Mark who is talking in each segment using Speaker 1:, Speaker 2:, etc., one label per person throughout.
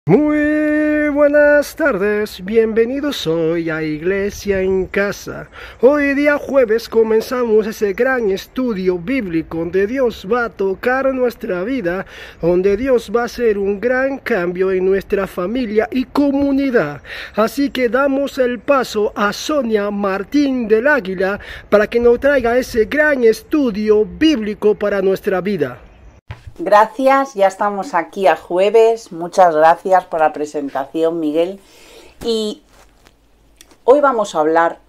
Speaker 1: Muy buenas tardes, bienvenidos hoy a Iglesia en Casa. Hoy día jueves comenzamos ese gran estudio bíblico donde Dios va a tocar nuestra vida, donde Dios va a hacer un gran cambio en nuestra familia y comunidad. Así que damos el paso a Sonia Martín del Águila para que nos traiga ese gran estudio bíblico para nuestra vida.
Speaker 2: Gracias, ya estamos aquí a jueves. Muchas gracias por la presentación, Miguel. Y hoy vamos a hablar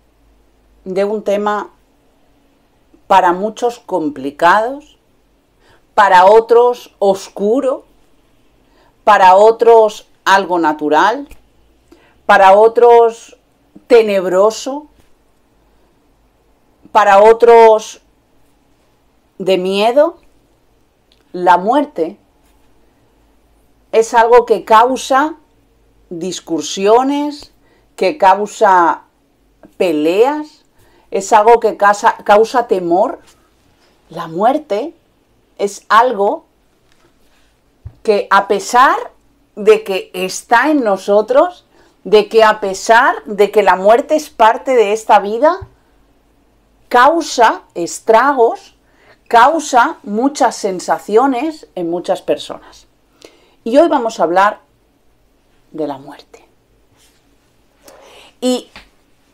Speaker 2: de un tema para muchos complicados, para otros oscuro, para otros algo natural, para otros tenebroso, para otros de miedo. La muerte es algo que causa discusiones, que causa peleas, es algo que causa temor. La muerte es algo que, a pesar de que está en nosotros, de que a pesar de que la muerte es parte de esta vida, causa estragos, causa muchas sensaciones en muchas personas. Y hoy vamos a hablar de la muerte. Y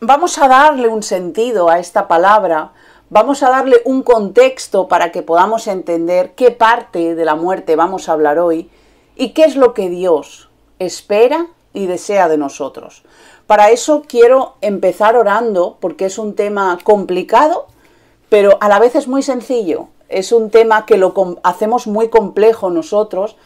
Speaker 2: vamos a darle un sentido a esta palabra, vamos a darle un contexto para que podamos entender qué parte de la muerte vamos a hablar hoy y qué es lo que Dios espera y desea de nosotros. Para eso quiero empezar orando, porque es un tema complicado, pero a la vez es muy sencillo. Es un tema que lo hacemos muy complejo nosotros,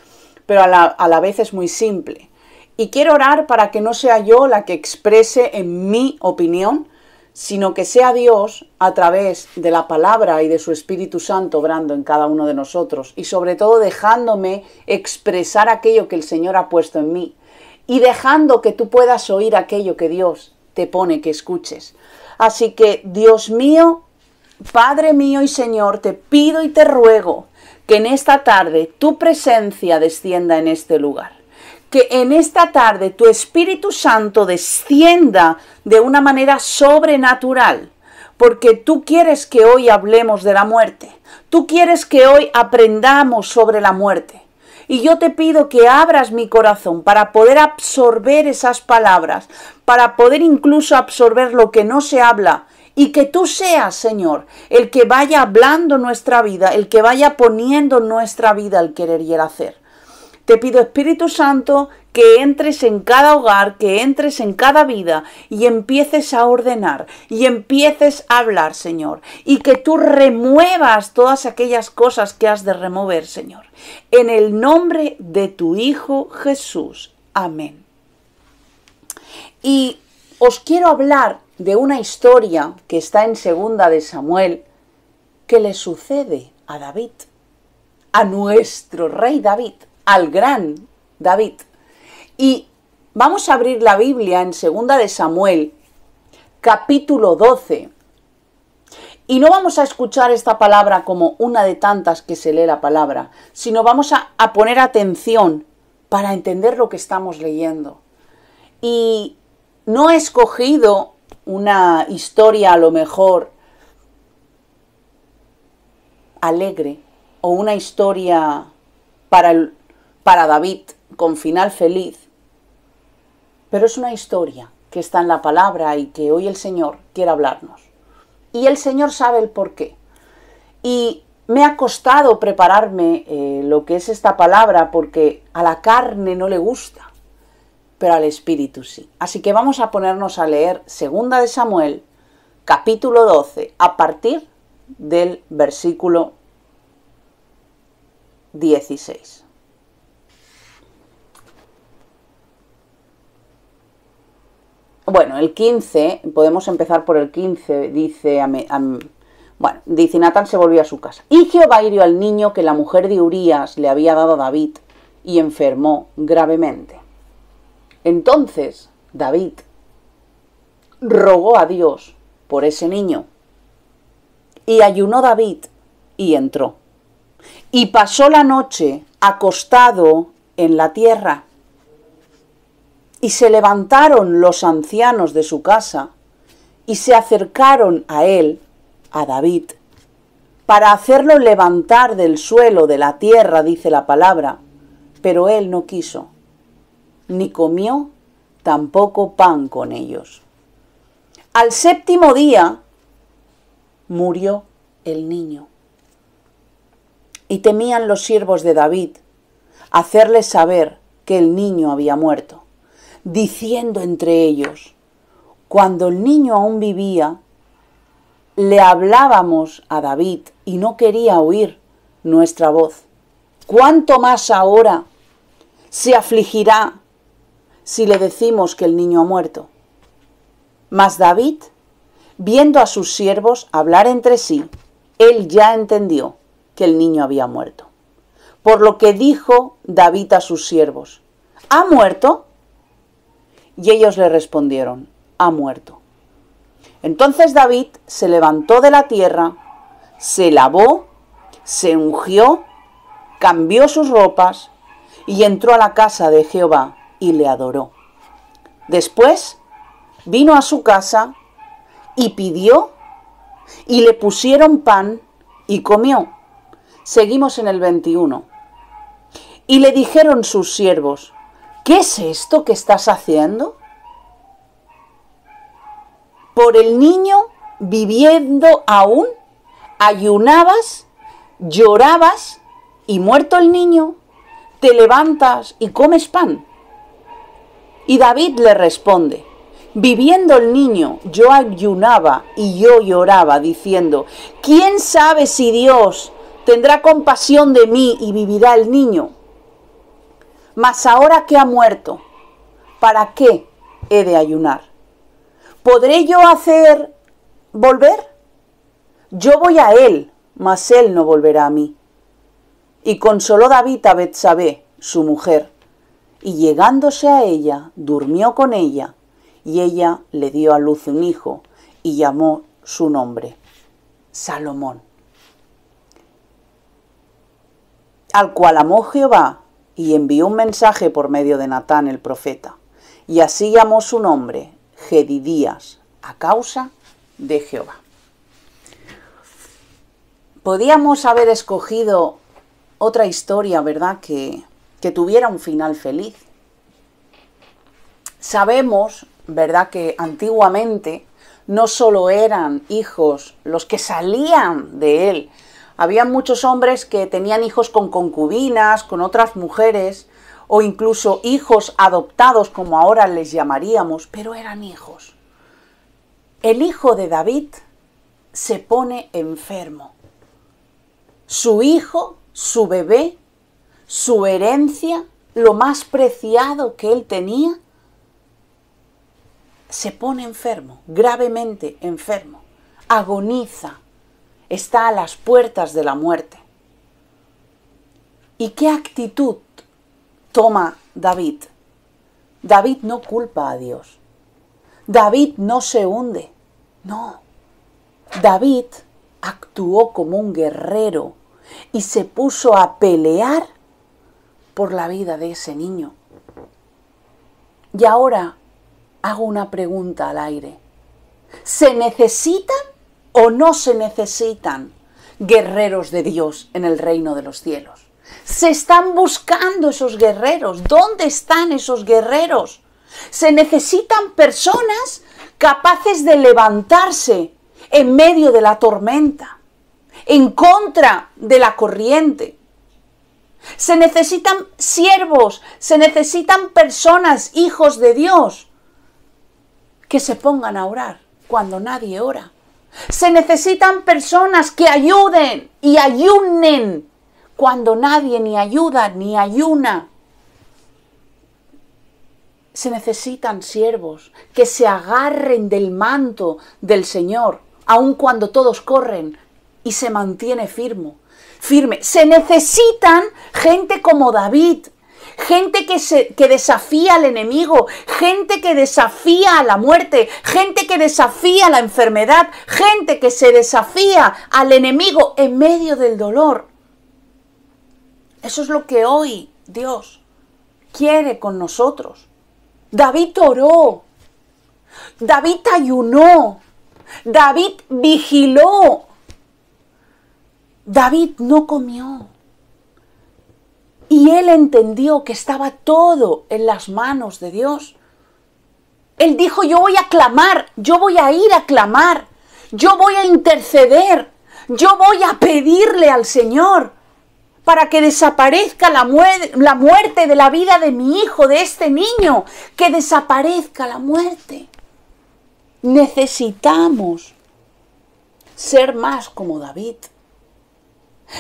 Speaker 2: pero a la vez es muy simple. Y quiero orar para que no sea yo la que exprese en mi opinión, sino que sea Dios a través de la palabra y de su Espíritu Santo obrando en cada uno de nosotros. Y sobre todo dejándome expresar aquello que el Señor ha puesto en mí. Y dejando que tú puedas oír aquello que Dios te pone que escuches. Así que, Dios mío, Padre mío y Señor, te pido y te ruego que en esta tarde tu presencia descienda en este lugar. Que en esta tarde tu Espíritu Santo descienda de una manera sobrenatural. Porque tú quieres que hoy hablemos de la muerte. Tú quieres que hoy aprendamos sobre la muerte. Y yo te pido que abras mi corazón para poder absorber esas palabras, para poder incluso absorber lo que no se habla. Y que tú seas, Señor, el que vaya hablando nuestra vida, el que vaya poniendo en nuestra vida el querer y el hacer. Te pido, Espíritu Santo, que entres en cada hogar, que entres en cada vida y empieces a ordenar y empieces a hablar, Señor. Y que tú remuevas todas aquellas cosas que has de remover, Señor. En el nombre de tu Hijo Jesús. Amén. Y os quiero hablar de una historia que está en 2 de Samuel, que le sucede a David, a nuestro rey David, al gran David. Y vamos a abrir la Biblia en 2 de Samuel, capítulo 12. Y no vamos a escuchar esta palabra como una de tantas que se lee la palabra, sino vamos a poner atención para entender lo que estamos leyendo. Y no he escogido una historia a lo mejor alegre o una historia para David con final feliz, pero es una historia que está en la palabra y que hoy el Señor quiere hablarnos. Y el Señor sabe el porqué. Y me ha costado prepararme lo que es esta palabra porque a la carne no le gusta, pero al Espíritu sí. Así que vamos a ponernos a leer 2 de Samuel, capítulo 12, a partir del versículo 16. Bueno, el 15, podemos empezar por el 15, dice, dice, Natán se volvió a su casa. Y Jehová hirió al niño que la mujer de Urías le había dado a David y enfermó gravemente. Entonces David rogó a Dios por ese niño. Y ayunó David y entró. Y pasó la noche acostado en la tierra. Y se levantaron los ancianos de su casa y se acercaron a él, a David, para hacerlo levantar del suelo de la tierra, dice la palabra, pero él no quiso, ni comió tampoco pan con ellos. Al séptimo día murió el niño. Y temían los siervos de David hacerle saber que el niño había muerto, diciendo entre ellos: cuando el niño aún vivía, le hablábamos a David y no quería oír nuestra voz. ¿Cuánto más ahora se afligirá si le decimos que el niño ha muerto? Mas David, viendo a sus siervos hablar entre sí, él ya entendió que el niño había muerto. Por lo que dijo David a sus siervos: ¿ha muerto? Y ellos le respondieron: ha muerto. Entonces David se levantó de la tierra, se lavó, se ungió, cambió sus ropas y entró a la casa de Jehová y le adoró. Después vino a su casa y pidió, y le pusieron pan y comió. Seguimos en el 21. Y le dijeron sus siervos: ¿qué es esto que estás haciendo? Por el niño viviendo aún, ayunabas, llorabas, y muerto el niño, te levantas y comes pan. Y David le responde: viviendo el niño, yo ayunaba y yo lloraba, diciendo: ¿quién sabe si Dios tendrá compasión de mí y vivirá el niño? Mas ahora que ha muerto, ¿para qué he de ayunar? ¿Podré yo hacer volver? Yo voy a él, mas él no volverá a mí. Y consoló David a Betsabé, su mujer, y llegándose a ella, durmió con ella, y ella le dio a luz un hijo, y llamó su nombre Salomón, al cual amó Jehová, y envió un mensaje por medio de Natán el profeta, y así llamó su nombre Jedidías, a causa de Jehová. Podíamos haber escogido otra historia, ¿verdad?, que tuviera un final feliz. Sabemos, ¿verdad?, que antiguamente no solo eran hijos los que salían de él. Había muchos hombres que tenían hijos con concubinas, con otras mujeres, o incluso hijos adoptados, como ahora les llamaríamos, pero eran hijos. El hijo de David se pone enfermo. Su hijo, su bebé, su herencia, lo más preciado que él tenía, se pone enfermo, gravemente enfermo, agoniza, está a las puertas de la muerte. ¿Y qué actitud toma David? David no culpa a Dios. David no se hunde. No. David actuó como un guerrero y se puso a pelear por la vida de ese niño. Y ahora hago una pregunta al aire. ¿Se necesitan o no se necesitan guerreros de Dios en el reino de los cielos? Se están buscando esos guerreros. ¿Dónde están esos guerreros? Se necesitan personas capaces de levantarse en medio de la tormenta, en contra de la corriente. Se necesitan siervos, se necesitan personas, hijos de Dios, que se pongan a orar cuando nadie ora. Se necesitan personas que ayuden y ayunen cuando nadie ni ayuda ni ayuna. Se necesitan siervos que se agarren del manto del Señor, aun cuando todos corren, y se mantiene firme. Se necesitan gente como David, gente que desafía al enemigo, gente que desafía a la muerte, gente que desafía a la enfermedad, gente que se desafía al enemigo en medio del dolor. Eso es lo que hoy Dios quiere con nosotros. David oró. David ayunó. David vigiló. David no comió. Y él entendió que estaba todo en las manos de Dios. Él dijo, yo voy a clamar, yo voy a ir a clamar, yo voy a interceder, yo voy a pedirle al Señor para que desaparezca la muerte de la vida de mi hijo, de este niño, que desaparezca la muerte. Necesitamos ser más como David.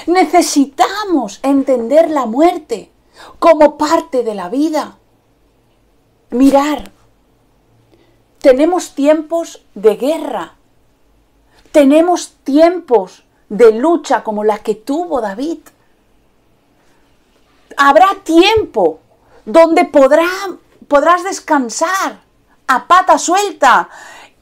Speaker 2: Necesitamos entender la muerte como parte de la vida. Mirar, tenemos tiempos de guerra, tenemos tiempos de lucha como la que tuvo David. Habrá tiempo donde podrás descansar a pata suelta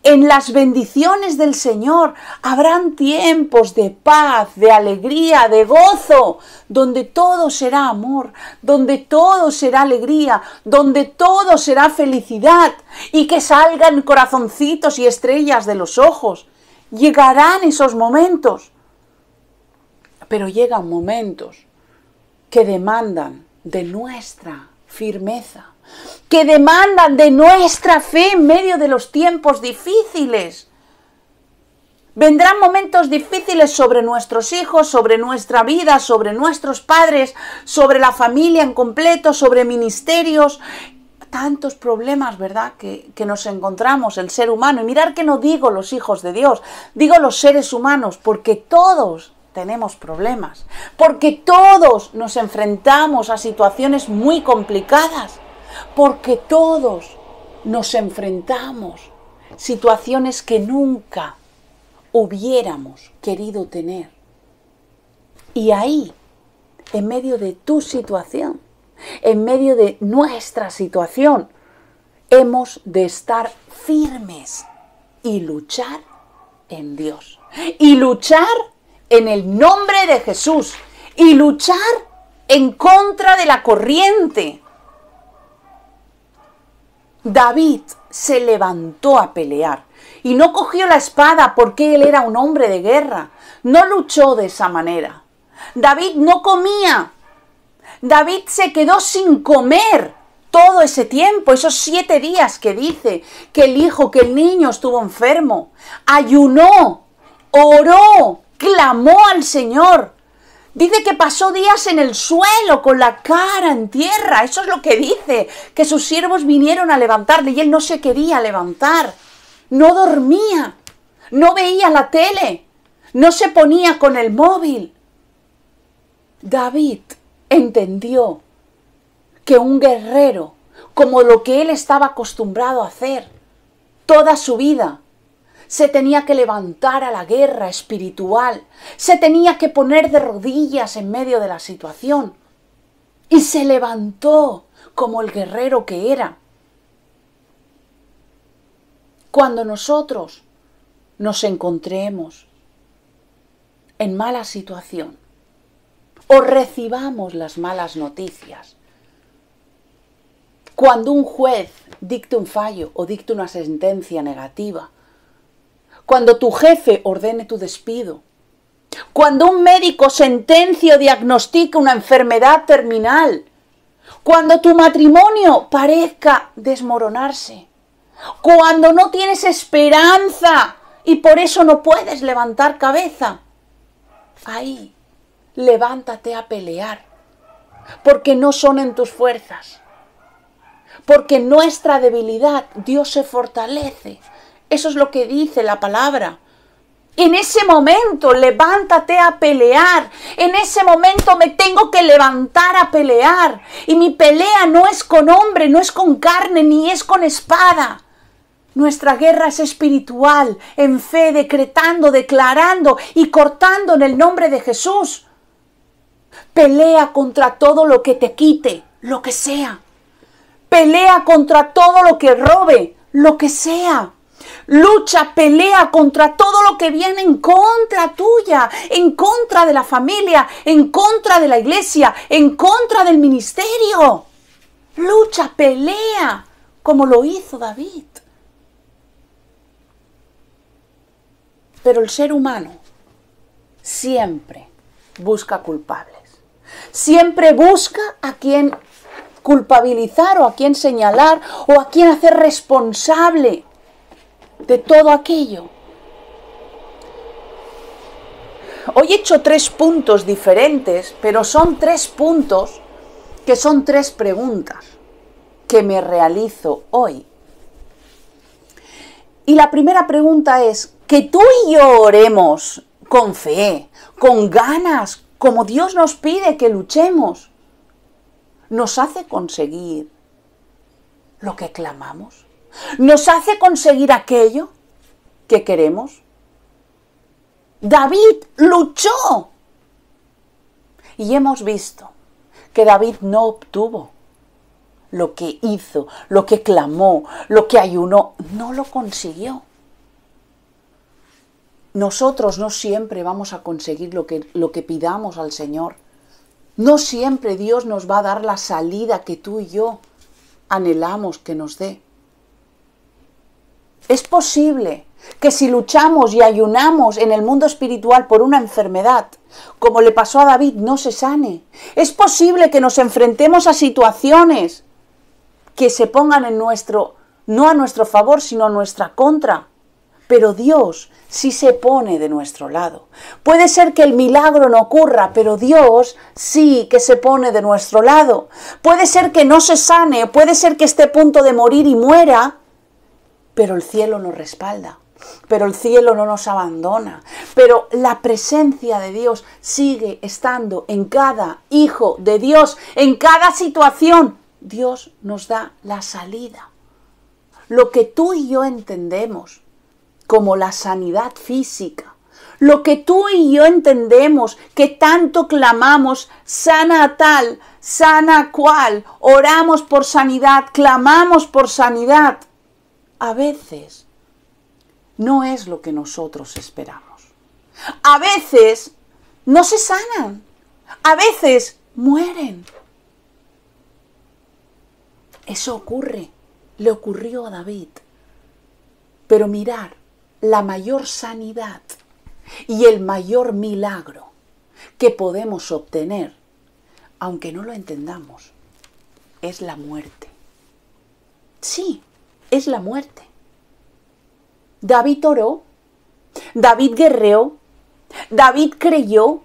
Speaker 2: en las bendiciones del Señor. Habrán tiempos de paz, de alegría, de gozo, donde todo será amor, donde todo será alegría, donde todo será felicidad y que salgan corazoncitos y estrellas de los ojos. Llegarán esos momentos, pero llegan momentos que demandan de nuestra firmeza, que demandan de nuestra fe en medio de los tiempos difíciles. Vendrán momentos difíciles sobre nuestros hijos, sobre nuestra vida, sobre nuestros padres, sobre la familia en completo, sobre ministerios. Tantos problemas, ¿verdad?, que nos encontramos, el ser humano. Y mirar que no digo los hijos de Dios, digo los seres humanos, porque todos tenemos problemas, porque todos nos enfrentamos a situaciones muy complicadas, porque todos nos enfrentamos a situaciones que nunca hubiéramos querido tener. Y ahí, en medio de tu situación, en medio de nuestra situación, hemos de estar firmes y luchar en Dios. Y luchar en el nombre de Jesús. Y luchar en contra de la corriente. David se levantó a pelear y no cogió la espada porque él era un hombre de guerra. No luchó de esa manera. David no comía. David se quedó sin comer todo ese tiempo, esos 7 días que dice que el niño estuvo enfermo. Ayunó, oró, clamó al Señor. Dice que pasó días en el suelo con la cara en tierra. Eso es lo que dice, que sus siervos vinieron a levantarle y él no se quería levantar. No dormía, no veía la tele, no se ponía con el móvil. David entendió que un guerrero, como lo que él estaba acostumbrado a hacer toda su vida, se tenía que levantar a la guerra espiritual, se tenía que poner de rodillas en medio de la situación. Y se levantó como el guerrero que era. Cuando nosotros nos encontremos en mala situación o recibamos las malas noticias, cuando un juez dicte un fallo o dicte una sentencia negativa, cuando tu jefe ordene tu despido, cuando un médico sentencia o diagnostique una enfermedad terminal, cuando tu matrimonio parezca desmoronarse, cuando no tienes esperanza y por eso no puedes levantar cabeza, ahí levántate a pelear, porque no son en tus fuerzas, porque en nuestra debilidad Dios se fortalece. Eso es lo que dice la palabra. En ese momento levántate a pelear. En ese momento me tengo que levantar a pelear. Y mi pelea no es con hombre, no es con carne, ni es con espada. Nuestra guerra es espiritual, en fe, decretando, declarando y cortando en el nombre de Jesús. Pelea contra todo lo que te quite, lo que sea. Pelea contra todo lo que robe, lo que sea. Lucha, pelea contra todo lo que viene en contra tuya, en contra de la familia, en contra de la iglesia, en contra del ministerio. Lucha, pelea como lo hizo David. Pero el ser humano siempre busca culpables. Siempre busca a quien culpabilizar o a quien señalar o a quien hacer responsable de todo aquello. Hoy he hecho 3 puntos diferentes, pero son 3 puntos que son 3 preguntas que me realizo hoy. Y la primera pregunta es, que tú y yo oremos con fe, con ganas, como Dios nos pide que luchemos, ¿nos hace conseguir lo que clamamos? ¿Nos hace conseguir aquello que queremos? David luchó y hemos visto que David no obtuvo lo que hizo, lo que clamó, lo que ayunó, no lo consiguió. Nosotros no siempre vamos a conseguir lo que pidamos al Señor. No siempre Dios nos va a dar la salida que tú y yo anhelamos que nos dé. Es posible que si luchamos y ayunamos en el mundo espiritual por una enfermedad, como le pasó a David, no se sane. Es posible que nos enfrentemos a situaciones que se pongan no a nuestro favor, sino a nuestra contra. Pero Dios sí se pone de nuestro lado. Puede ser que el milagro no ocurra, pero Dios sí que se pone de nuestro lado. Puede ser que no se sane, puede ser que esté a punto de morir y muera, pero el cielo nos respalda, pero el cielo no nos abandona, pero la presencia de Dios sigue estando en cada hijo de Dios, en cada situación. Dios nos da la salida. Lo que tú y yo entendemos como la sanidad física, lo que tú y yo entendemos que tanto clamamos, sana a tal, sana a cual, oramos por sanidad, clamamos por sanidad, a veces no es lo que nosotros esperamos. A veces no se sanan, a veces mueren. Eso ocurre, le ocurrió a David. Pero mirar, la mayor sanidad y el mayor milagro que podemos obtener, aunque no lo entendamos, es la muerte. Sí, es la muerte. David oró, David guerreó, David creyó,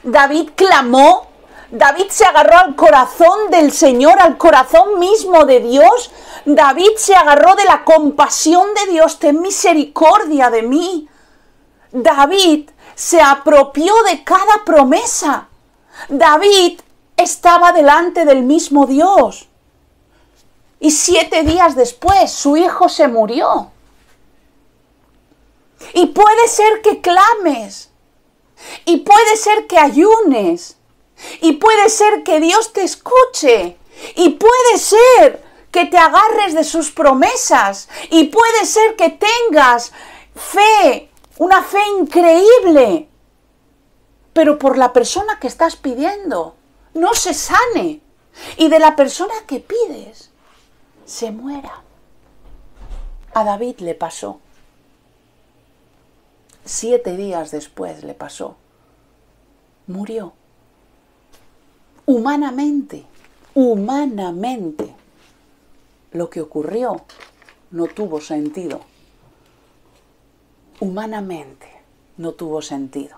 Speaker 2: David clamó, David se agarró al corazón del Señor, al corazón mismo de Dios. David se agarró de la compasión de Dios, ten misericordia de mí. David se apropió de cada promesa. David estaba delante del mismo Dios. Y 7 días después su hijo se murió. Y puede ser que clames. Y puede ser que ayunes. Y puede ser que Dios te escuche. Y puede ser que te agarres de sus promesas. Y puede ser que tengas fe, una fe increíble. Pero por la persona que estás pidiendo, no se sane. Y de la persona que pides, se muera. A David le pasó. 7 días después le pasó. Murió. Humanamente, lo que ocurrió no tuvo sentido. Humanamente no tuvo sentido.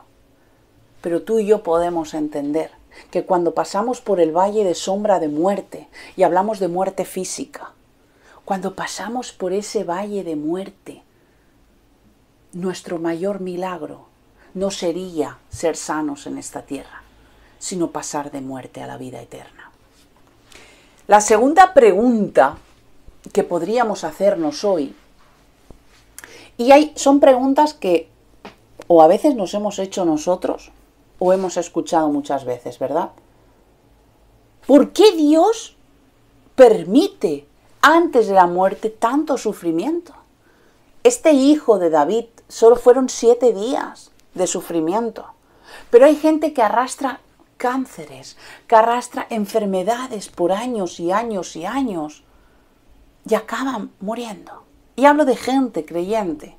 Speaker 2: Pero tú y yo podemos entender que cuando pasamos por el valle de sombra de muerte, y hablamos de muerte física, cuando pasamos por ese valle de muerte, nuestro mayor milagro no sería ser sanos en esta tierra, sino pasar de muerte a la vida eterna. La segunda pregunta que podríamos hacernos hoy, y son preguntas que o a veces nos hemos hecho nosotros o hemos escuchado muchas veces, ¿verdad? ¿Por qué Dios permite antes de la muerte tanto sufrimiento? Este hijo de David solo fueron 7 días de sufrimiento, pero hay gente que arrastra cánceres, que arrastra enfermedades por años y años y años. y acaban muriendo. Y hablo de gente creyente.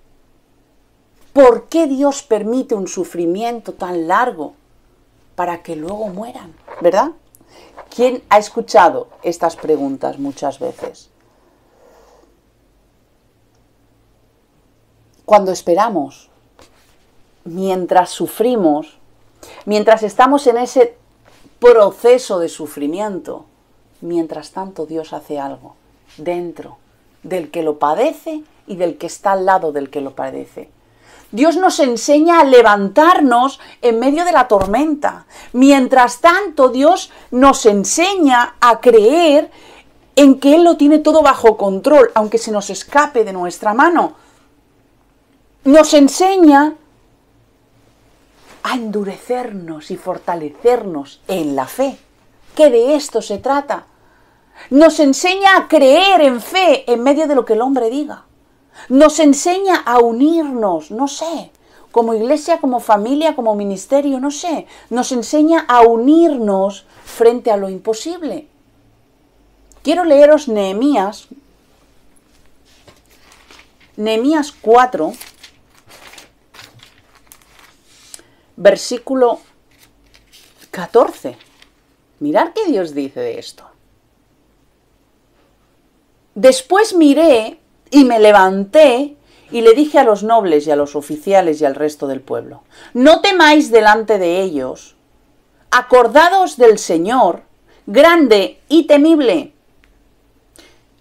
Speaker 2: ¿Por qué Dios permite un sufrimiento tan largo para que luego mueran? ¿Verdad? ¿Quién ha escuchado estas preguntas muchas veces? Cuando esperamos, mientras sufrimos, mientras estamos en ese proceso de sufrimiento, mientras tanto Dios hace algo dentro del que lo padece y del que está al lado del que lo padece. Dios nos enseña a levantarnos en medio de la tormenta. Mientras tanto, Dios nos enseña a creer en que Él lo tiene todo bajo control, aunque se nos escape de nuestra mano. Nos enseña a endurecernos y fortalecernos en la fe, que de esto se trata. Nos enseña a creer en fe en medio de lo que el hombre diga. Nos enseña a unirnos, no sé, como iglesia, como familia, como ministerio, no sé. Nos enseña a unirnos frente a lo imposible. Quiero leeros Nehemías 4, versículo 14. Mirad qué Dios dice de esto. Después miré y me levanté y le dije a los nobles y a los oficiales y al resto del pueblo: no temáis delante de ellos, acordaos del Señor, grande y temible.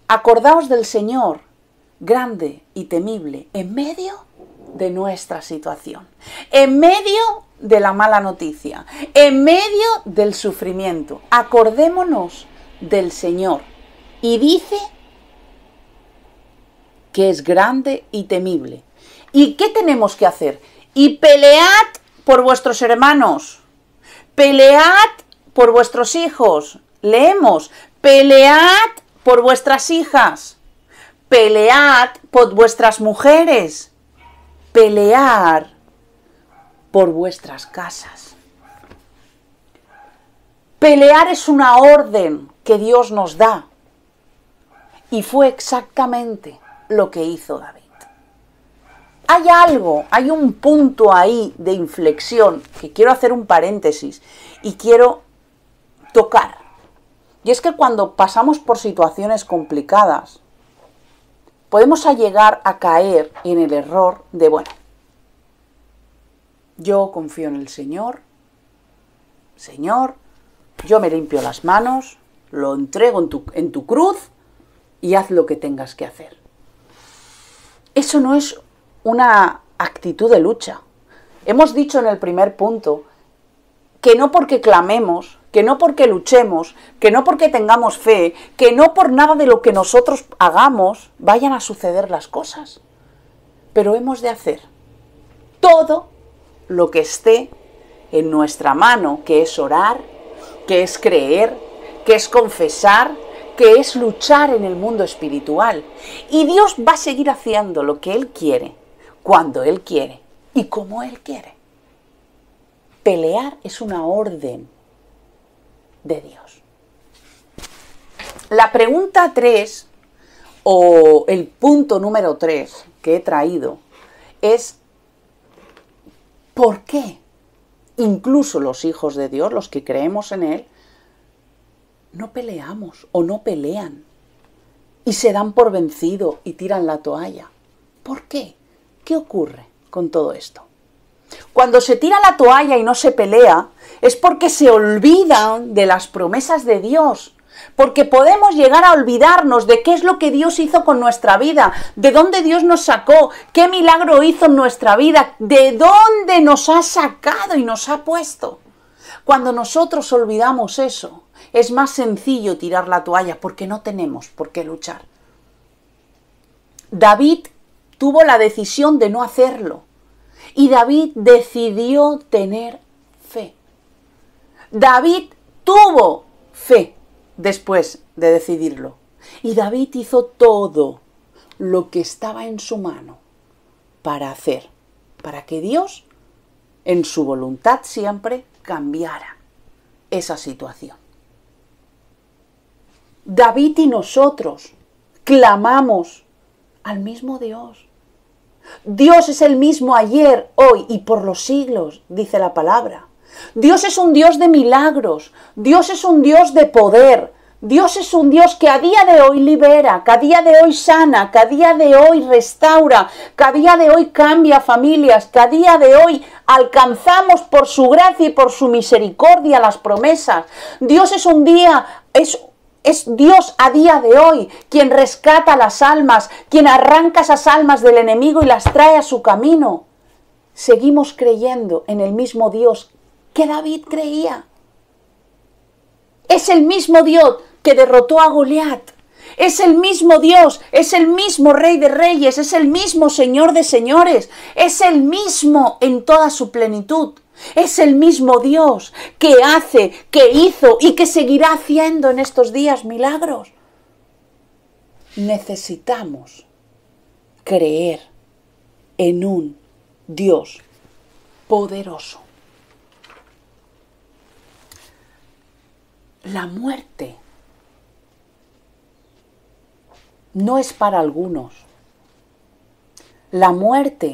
Speaker 2: Acordaos del Señor, grande y temible, en medio de nuestra situación, en medio de la mala noticia, en medio del sufrimiento. Acordémonos del Señor. Y dice que es grande y temible. ¿Y qué tenemos que hacer? Y pelead por vuestros hermanos, pelead por vuestros hijos. Leemos, pelead por vuestras hijas, pelead por vuestras mujeres, pelead por vuestras casas. Pelear es una orden que Dios nos da. Y fue exactamente lo que hizo David. Hay algo, hay un punto ahí de inflexión que quiero hacer un paréntesis y quiero tocar. Y es que cuando pasamos por situaciones complicadas, podemos llegar a caer en el error de, bueno, yo confío en el Señor, Señor, yo me limpio las manos, lo entrego en tu cruz y haz lo que tengas que hacer. Eso no es una actitud de lucha. Hemos dicho en el primer punto que no porque clamemos, que no porque luchemos, que no porque tengamos fe, que no por nada de lo que nosotros hagamos vayan a suceder las cosas. Pero hemos de hacer todo lo que esté en nuestra mano, que es orar, que es creer, que es confesar, que es luchar en el mundo espiritual. Y Dios va a seguir haciendo lo que Él quiere, cuando Él quiere y como Él quiere. Pelear es una orden de Dios. La pregunta 3, o el punto número 3 que he traído, es ¿por qué incluso los hijos de Dios, los que creemos en Él, no peleamos o no pelean y se dan por vencido y tiran la toalla? ¿Por qué? ¿Qué ocurre con todo esto? Cuando se tira la toalla y no se pelea, es porque se olvidan de las promesas de Dios, porque podemos llegar a olvidarnos de qué es lo que Dios hizo con nuestra vida, de dónde Dios nos sacó, qué milagro hizo en nuestra vida, de dónde nos ha sacado y nos ha puesto. Cuando nosotros olvidamos eso, es más sencillo tirar la toalla porque no tenemos por qué luchar. David tuvo la decisión de no hacerlo y David decidió tener fe. David tuvo fe después de decidirlo y David hizo todo lo que estaba en su mano para hacer, para que Dios, en su voluntad siempre, cambiara esa situación. David y nosotros, clamamos al mismo Dios. Dios es el mismo ayer, hoy y por los siglos, dice la palabra. Dios es un Dios de milagros, Dios es un Dios de poder, Dios es un Dios que a día de hoy libera, que a día de hoy sana, que a día de hoy restaura, que a día de hoy cambia familias, que a día de hoy alcanzamos por su gracia y por su misericordia las promesas. Dios es Dios a día de hoy quien rescata las almas, quien arranca esas almas del enemigo y las trae a su camino. Seguimos creyendo en el mismo Dios que David creía. Es el mismo Dios que derrotó a Goliat. Es el mismo Dios, es el mismo Rey de Reyes, es el mismo Señor de Señores, es el mismo en toda su plenitud. Es el mismo Dios que hace, que hizo y que seguirá haciendo en estos días milagros. Necesitamos creer en un Dios poderoso. La muerte no es para algunos. La muerte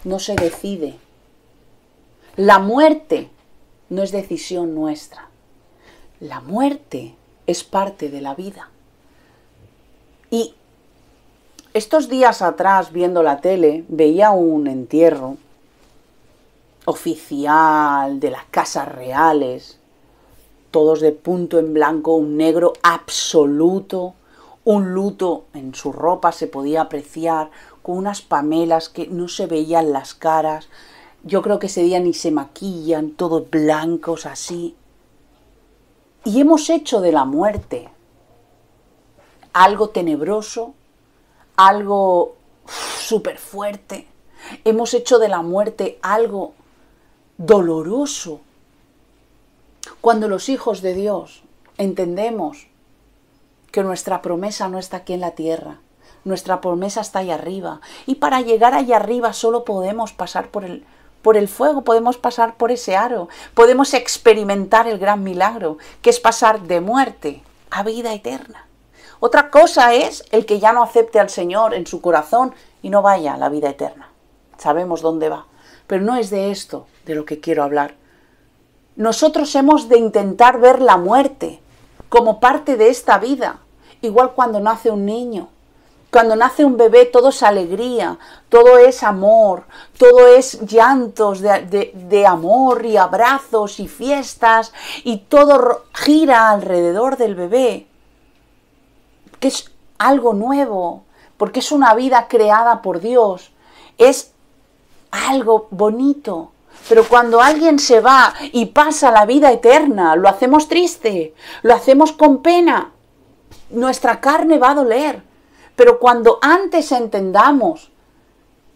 Speaker 2: no se decide. La muerte no es decisión nuestra. La muerte es parte de la vida. Y estos días atrás, viendo la tele, veía un entierro oficial de las casas reales, todos de punto en blanco, un negro absoluto, un luto en su ropa se podía apreciar, con unas pamelas que no se veían las caras. Yo creo que ese día ni se maquillan, todos blancos así. Y hemos hecho de la muerte algo tenebroso, algo súper fuerte. Hemos hecho de la muerte algo doloroso. Cuando los hijos de Dios entendemos que nuestra promesa no está aquí en la tierra, nuestra promesa está allá arriba. Y para llegar allá arriba solo podemos pasar por el fuego, podemos pasar por ese aro, podemos experimentar el gran milagro, que es pasar de muerte a vida eterna. Otra cosa es el que ya no acepte al Señor en su corazón y no vaya a la vida eterna. Sabemos dónde va, pero no es de esto de lo que quiero hablar. Nosotros hemos de intentar ver la muerte como parte de esta vida, igual cuando nace un niño. Cuando nace un bebé todo es alegría, todo es amor, todo es llantos de amor y abrazos y fiestas y todo gira alrededor del bebé, que es algo nuevo, porque es una vida creada por Dios, es algo bonito. Pero cuando alguien se va y pasa la vida eterna, lo hacemos triste, lo hacemos con pena, nuestra carne va a doler. Pero cuando antes entendamos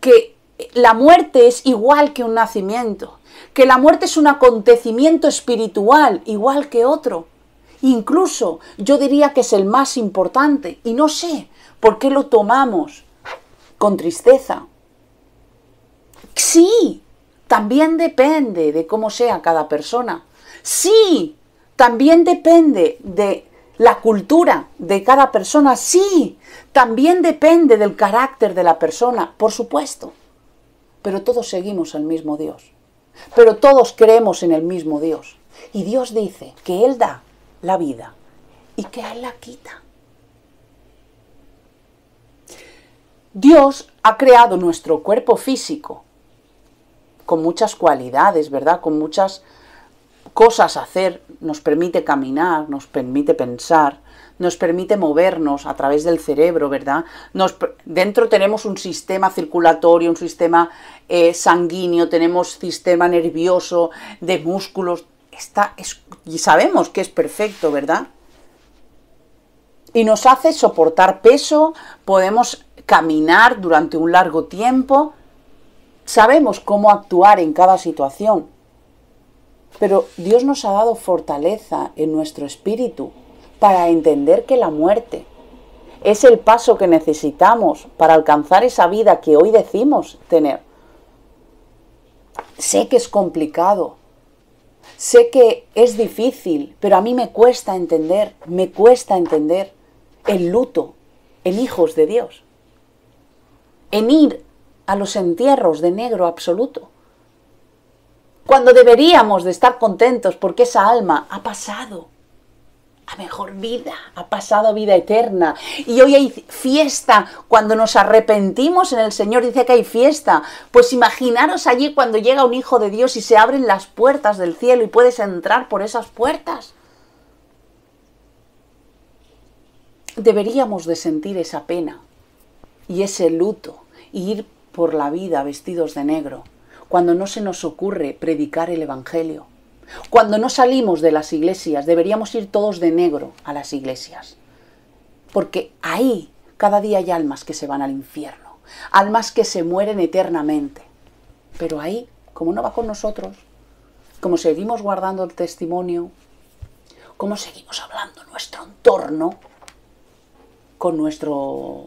Speaker 2: que la muerte es igual que un nacimiento, que la muerte es un acontecimiento espiritual igual que otro, incluso yo diría que es el más importante, y no sé por qué lo tomamos con tristeza. Sí, también depende de cómo sea cada persona. Sí, también depende de la cultura de cada persona. Sí, también depende del carácter de la persona, por supuesto. Pero todos seguimos al mismo Dios. Pero todos creemos en el mismo Dios. Y Dios dice que Él da la vida y que Él la quita. Dios ha creado nuestro cuerpo físico con muchas cualidades, ¿verdad? Con muchas cosas a hacer. Nos permite caminar, nos permite pensar, nos permite movernos a través del cerebro, ¿verdad? Dentro tenemos un sistema circulatorio, un sistema sanguíneo, tenemos sistema nervioso, de músculos. Y sabemos que es perfecto, ¿verdad? Y nos hace soportar peso, podemos caminar durante un largo tiempo. Sabemos cómo actuar en cada situación, pero Dios nos ha dado fortaleza en nuestro espíritu para entender que la muerte es el paso que necesitamos para alcanzar esa vida que hoy decimos tener. Sé que es complicado, sé que es difícil, pero a mí me cuesta entender el luto en hijos de Dios, en ir a los entierros de negro absoluto, cuando deberíamos de estar contentos porque esa alma ha pasado a mejor vida, ha pasado a vida eterna. Y hoy hay fiesta, cuando nos arrepentimos en el Señor dice que hay fiesta. Pues imaginaros allí cuando llega un hijo de Dios y se abren las puertas del cielo y puedes entrar por esas puertas. Deberíamos de sentir esa pena y ese luto y ir por la vida vestidos de negro, cuando no se nos ocurre predicar el Evangelio. Cuando no salimos de las iglesias, deberíamos ir todos de negro a las iglesias. Porque ahí cada día hay almas que se van al infierno, almas que se mueren eternamente. Pero ahí, como no va con nosotros, como seguimos guardando el testimonio, como seguimos hablando en nuestro entorno, con nuestro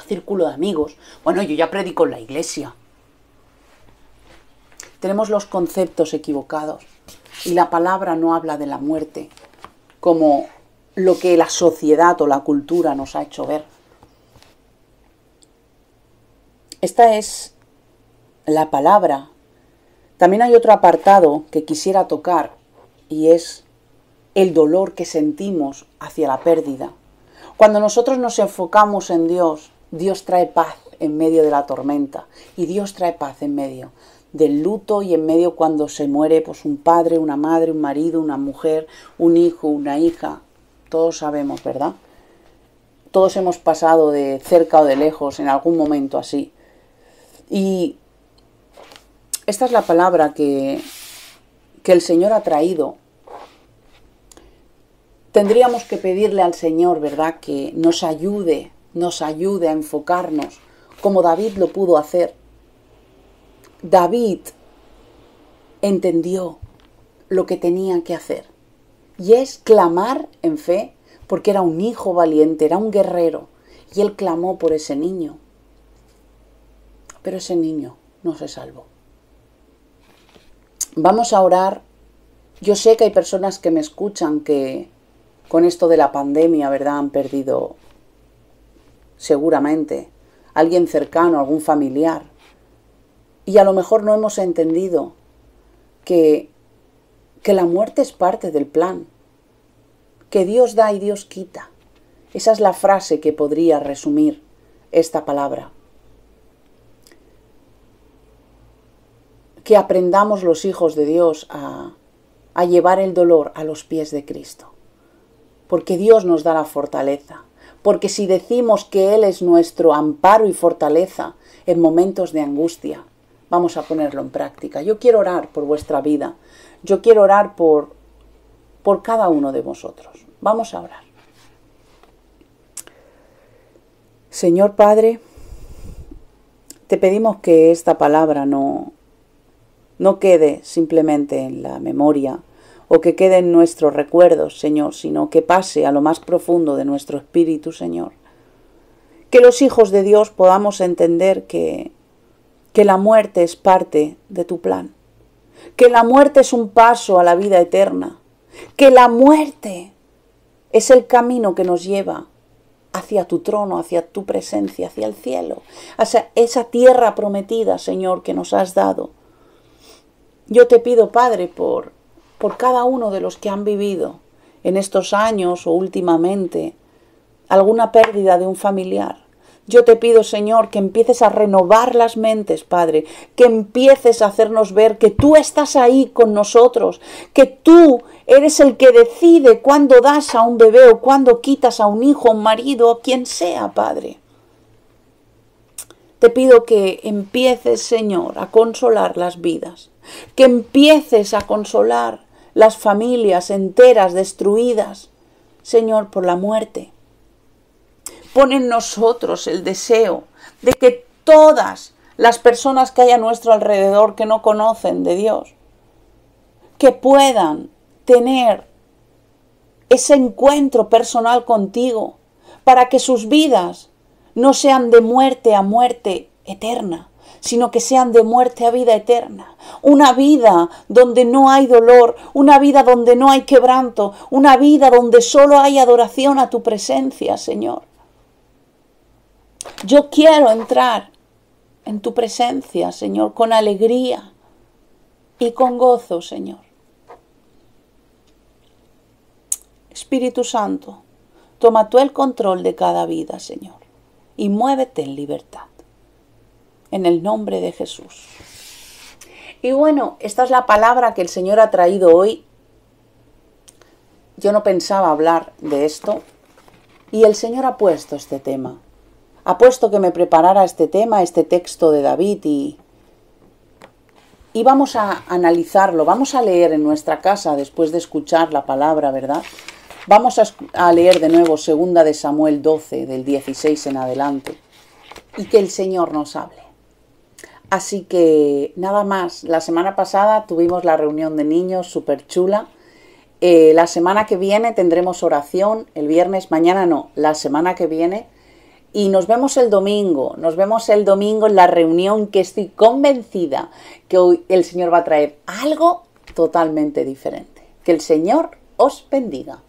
Speaker 2: círculo de amigos. Bueno, yo ya predico en la iglesia. Tenemos los conceptos equivocados y la palabra no habla de la muerte como lo que la sociedad o la cultura nos ha hecho ver. Esta es la palabra. También hay otro apartado que quisiera tocar y es el dolor que sentimos hacia la pérdida. Cuando nosotros nos enfocamos en Dios, Dios trae paz en medio de la tormenta y Dios trae paz en medio del luto y en medio cuando se muere pues un padre, una madre, un marido, una mujer, un hijo, una hija. Todos sabemos, ¿verdad? Todos hemos pasado de cerca o de lejos en algún momento así. Y esta es la palabra que el Señor ha traído. Tendríamos que pedirle al Señor, ¿verdad?, que nos ayude a enfocarnos como David lo pudo hacer. David entendió lo que tenía que hacer y es clamar en fe porque era un hijo valiente, era un guerrero y él clamó por ese niño. Pero ese niño no se salvó. Vamos a orar. Yo sé que hay personas que me escuchan que con esto de la pandemia, ¿verdad?, han perdido seguramente alguien cercano, algún familiar. Y a lo mejor no hemos entendido que la muerte es parte del plan, que Dios da y Dios quita. Esa es la frase que podría resumir esta palabra. Que aprendamos los hijos de Dios a llevar el dolor a los pies de Cristo. Porque Dios nos da la fortaleza. Porque si decimos que Él es nuestro amparo y fortaleza en momentos de angustia, vamos a ponerlo en práctica. Yo quiero orar por vuestra vida. Yo quiero orar por cada uno de vosotros. Vamos a orar. Señor Padre, te pedimos que esta palabra no quede simplemente en la memoria o que quede en nuestros recuerdos, Señor, sino que pase a lo más profundo de nuestro espíritu, Señor. Que los hijos de Dios podamos entender que la muerte es parte de tu plan, que la muerte es un paso a la vida eterna, que la muerte es el camino que nos lleva hacia tu trono, hacia tu presencia, hacia el cielo, hacia esa tierra prometida, Señor, que nos has dado. Yo te pido, Padre, por cada uno de los que han vivido en estos años o últimamente alguna pérdida de un familiar. Yo te pido, Señor, que empieces a renovar las mentes, Padre, que empieces a hacernos ver que tú estás ahí con nosotros, que tú eres el que decide cuándo das a un bebé o cuándo quitas a un hijo, a un marido, a quien sea, Padre. Te pido que empieces, Señor, a consolar las vidas, que empieces a consolar las familias enteras destruidas, Señor, por la muerte. Pon en nosotros el deseo de que todas las personas que hay a nuestro alrededor que no conocen de Dios, que puedan tener ese encuentro personal contigo para que sus vidas no sean de muerte a muerte eterna, sino que sean de muerte a vida eterna. Una vida donde no hay dolor, una vida donde no hay quebranto, una vida donde solo hay adoración a tu presencia, Señor. Yo quiero entrar en tu presencia, Señor, con alegría y con gozo, Señor. Espíritu Santo, toma tú el control de cada vida, Señor, y muévete en libertad. En el nombre de Jesús. Y bueno, esta es la palabra que el Señor ha traído hoy. Yo no pensaba hablar de esto, y el Señor ha puesto este tema. Ha puesto que me preparara este tema, este texto de David, y vamos a analizarlo, vamos a leer en nuestra casa después de escuchar la palabra, ¿verdad? Vamos a leer de nuevo 2 de Samuel 12, del 16 en adelante, y que el Señor nos hable. Así que nada más, la semana pasada tuvimos la reunión de niños súper chula. La semana que viene tendremos oración, el viernes, mañana no, la semana que viene. Y nos vemos el domingo en la reunión, que estoy convencida que hoy el Señor va a traer algo totalmente diferente. Que el Señor os bendiga.